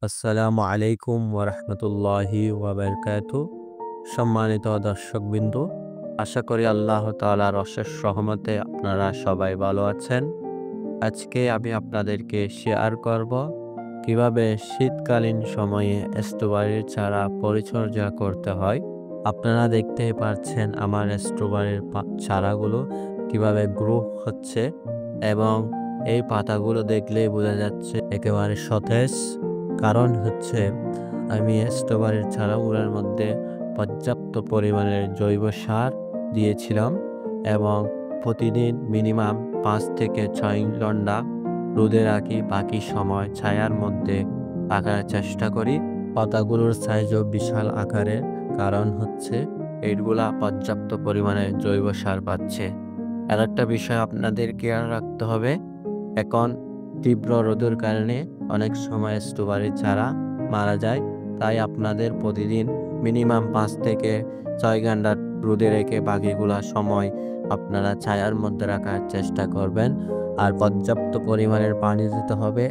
আসসালামু আলাইকুম ওরহমতুল্লাহি ওয়াবারকাতু। সম্মানিত দর্শকবৃন্দ, আশা করি আল্লাহ তাআলার অশেষ রহমতে আপনারা সবাই ভালো আছেন। আজকে আমি আপনাদেরকে শেয়ার করব কিভাবে শীতকালীন সময়ে স্ট্রবেরির চারা পরিচর্যা করতে হয়। আপনারা দেখতেই পাচ্ছেন আমার স্ট্রবেরির চারাগুলো কিভাবে গ্রো হচ্ছে, এবং এই পাতাগুলো দেখলেই বোঝা যাচ্ছে একেবারে সতেজ। কারণ হচ্ছে আমি স্ট্রবেরির চারাগুলোর মধ্যে পর্যাপ্ত পরিমাণের জৈব সার দিয়েছিলাম, এবং প্রতিদিন মিনিমাম 5 থেকে 6 ঘন্টা রোদে রাখি, বাকি সময় ছায়ার মধ্যে রাখার চেষ্টা করি। পাতাগুলোর সাইজও বিশাল আকারের, কারণ হচ্ছে এইগুলা পর্যাপ্ত পরিমাণে জৈব সার পাচ্ছে। আর একটা বিষয় আপনাদের খেয়াল রাখতে হবে, এখন তীব্র রোদের কারণে অনেক সময় স্ট্রবেরির চারা মারা যায়। তাই আপনাদের প্রতিদিন মিনিমাম 5 থেকে 6 ঘন্টা রোদে রেখে বাকিগুলা সময় আপনারা ছায়ার মধ্যে রাখার চেষ্টা করবেন। আর পর্যাপ্ত পরিমাণের পানি দিতে হবে।